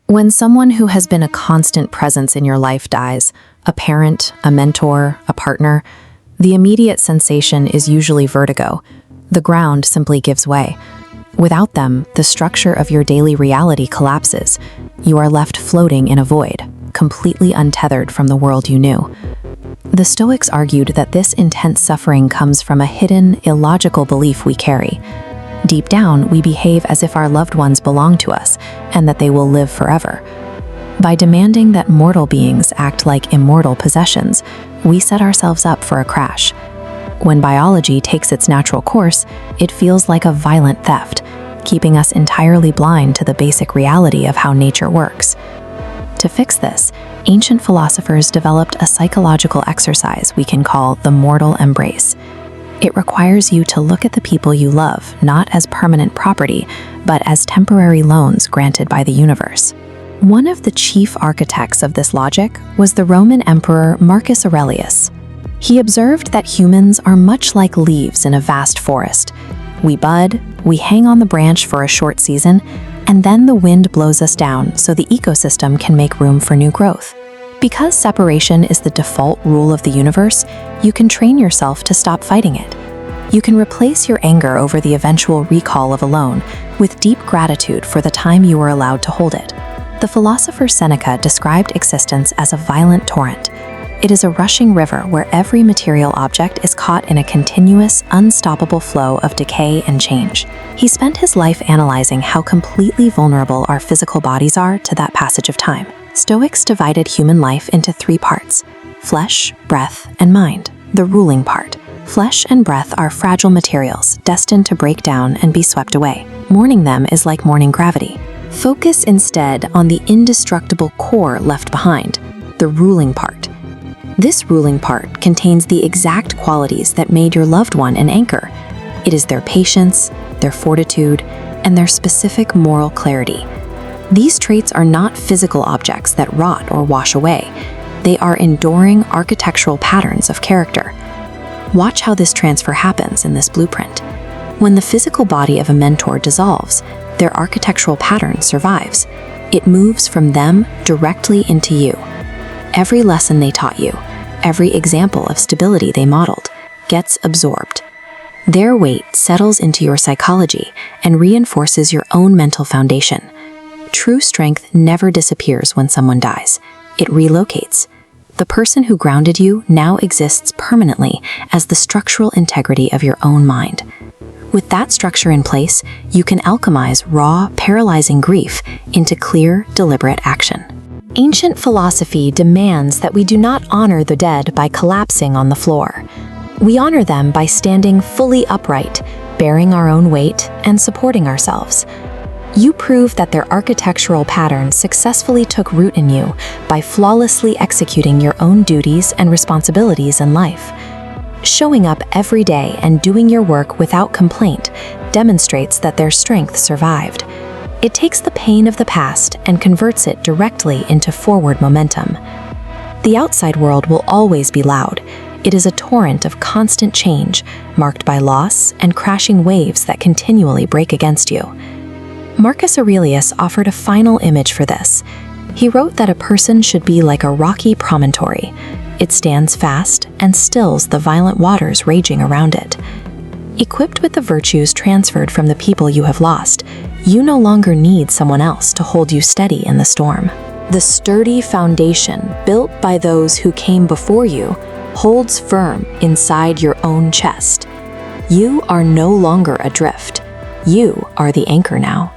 When someone who has been a constant presence in your life dies, a parent, a mentor, a partner, the immediate sensation is usually vertigo. The ground simply gives way. Without them, the structure of your daily reality collapses. You are left floating in a void, completely untethered from the world you knew. The Stoics argued that this intense suffering comes from a hidden, illogical belief we carry. Deep down, we behave as if our loved ones belong to us and that they will live forever. By demanding that mortal beings act like immortal possessions, we set ourselves up for a crash. When biology takes its natural course, it feels like a violent theft, keeping us entirely blind to the basic reality of how nature works. To fix this, ancient philosophers developed a psychological exercise we can call the mortal embrace. It requires you to look at the people you love not as permanent property, but as temporary loans granted by the universe. One of the chief architects of this logic was the Roman emperor Marcus Aurelius. He observed that humans are much like leaves in a vast forest. We bud, we hang on the branch for a short season, and then the wind blows us down so the ecosystem can make room for new growth. Because separation is the default rule of the universe, you can train yourself to stop fighting it. You can replace your anger over the eventual recall of a loan with deep gratitude for the time you were allowed to hold it. The philosopher Seneca described existence as a violent torrent. It is a rushing river where every material object is caught in a continuous, unstoppable flow of decay and change. He spent his life analyzing how completely vulnerable our physical bodies are to that passage of time. Stoics divided human life into three parts: flesh, breath, and mind. The ruling part. Flesh and breath are fragile materials destined to break down and be swept away. Mourning them is like mourning gravity. Focus instead on the indestructible core left behind, the ruling part. This ruling part contains the exact qualities that made your loved one an anchor. It is their patience, their fortitude, and their specific moral clarity. These traits are not physical objects that rot or wash away. They are enduring architectural patterns of character. Watch how this transfer happens in this blueprint. When the physical body of a mentor dissolves, their architectural pattern survives. It moves from them directly into you. Every lesson they taught you, every example of stability they modeled, gets absorbed. Their weight settles into your psychology and reinforces your own mental foundation. True strength never disappears when someone dies. It relocates. The person who grounded you now exists permanently as the structural integrity of your own mind. With that structure in place, you can alchemize raw, paralyzing grief into clear, deliberate action. Ancient philosophy demands that we do not honor the dead by collapsing on the floor. We honor them by standing fully upright, bearing our own weight, and supporting ourselves. You prove that their architectural pattern successfully took root in you by flawlessly executing your own duties and responsibilities in life. Showing up every day and doing your work without complaint demonstrates that their strength survived. It takes the pain of the past and converts it directly into forward momentum. The outside world will always be loud. It is a torrent of constant change, marked by loss and crashing waves that continually break against you. Marcus Aurelius offered a final image for this. He wrote that a person should be like a rocky promontory. It stands fast and stills the violent waters raging around it. Equipped with the virtues transferred from the people you have lost, you no longer need someone else to hold you steady in the storm. The sturdy foundation built by those who came before you holds firm inside your own chest. You are no longer adrift. You are the anchor now.